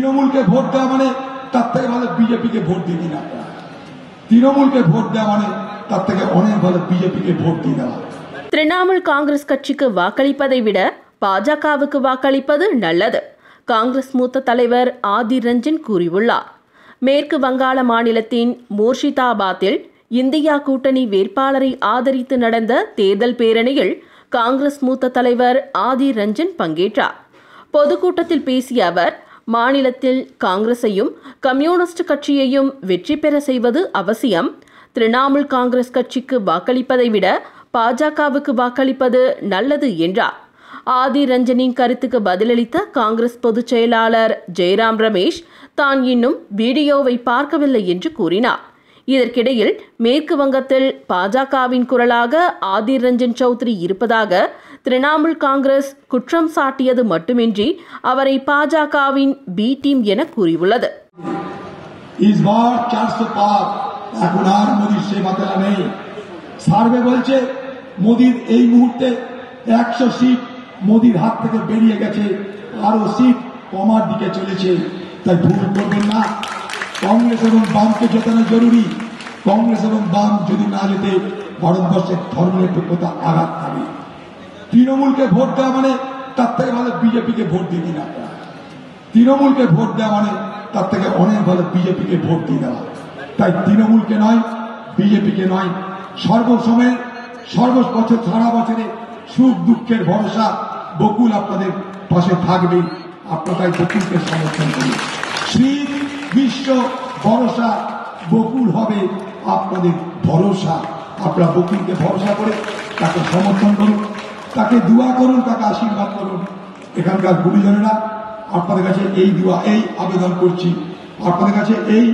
তৃণমূলকে ভোট দেওয়া মানে তার থেকে ভালো বিজেপিকে ভোট দিয়ে দিন আপনারা। তৃণমূলকে ভোট দেওয়া মানে তার থেকে অনেক ভালো বিজেপিকে ভোট দিয়ে দেওয়া। திரிணாமுல் காங்கிரஸ் கட்சிக்கு வாக்களிப்பதை விட பாஜகவுக்கு வாக்களிப்பது நல்லது, காங்கிரஸ் மூத்த தலைவர் ஆதிர் ரஞ்சன் கூறியுள்ளார். மேற்கு வங்காள மாநிலத்தின் மூர்ஷிதாபாத்தில் இந்தியா கூட்டணி வேட்பாளரை ஆதரித்து நடந்த தேர்தல் பேரணியில் காங்கிரஸ் மூத்த தலைவர் ஆதிர் ரஞ்சன் பங்கேற்றார். பொதுக்கூட்டத்தில் பேசிய அவர், மாநிலத்தில் காங்கிரஸையும் கம்யூனிஸ்ட் கட்சியையும் வெற்றி பெற செய்வது அவசியம். திரிணாமுல் காங்கிரஸ் கட்சிக்கு வாக்களிப்பதை விட பாஜகவுக்கு வாக்களிப்பது நல்லது என்றார். ஆதிர் ரஞ்சனின் கருத்துக்கு பதிலளித்த காங்கிரஸ் பொதுச் செயலாளர் ஜெயராம் ரமேஷ் தான் இன்னும் வீடியோவை பார்க்கவில்லை என்று கூறினார். இதற்கிடையில் மேற்கு வங்கத்தில் பாஜகவின் குரலாக ஆதிர் ரஞ்சன் சௌத்ரி இருப்பதாக திரிணாமுல் காங்கிரஸ் குற்றம் சாட்டியது மட்டுமின்றி அவரை பாஜகவின் பி டீம் என கூறியுள்ளது. সার্ভে বলছে মোদির এই মুহূর্তে 100 সিট মোদির হাত থেকে বেরিয়ে গেছে, আরো সিট কমার দিকে চলেছে। তাই ভুল করবেন না, কংগ্রেস এবং বামকে জেতানো জরুরি। কংগ্রেস এবং বাম যদি না যেতে ভারতবর্ষের ধর্মনিরপেক্ষতা আঘাত পাবে। তৃণমূলকে ভোট দেওয়া মানে তার থেকে ভালো বিজেপিকে ভোট দিয়ে দিন আপনারা। তৃণমূলকে ভোট দেওয়া মানে তার থেকে অনেক ভালো বিজেপিকে ভোট দিয়ে দেওয়া। তাই তৃণমূলকে নয়, বিজেপিকে নয়, সর্বসময়ে সর্ববছর সারা বছরে সুখ দুঃখের ভরসা বকুল আপনাদের পাশে থাকবে। আপনারা তাই বকুলকে সমর্থন করুন। শীত গ্রীষ্ম ভরসা বকুল হবে আপনাদের ভরসা। আপনারা বকুলকে ভরসা করে তাকে সমর্থন করুন, তাকে দোয়া করুন, তাকে আশীর্বাদ করুন। এখানকার গুরুজনেরা আপনাদের কাছে এই দোয়া, এই আবেদন করছি, আপনাদের কাছে এই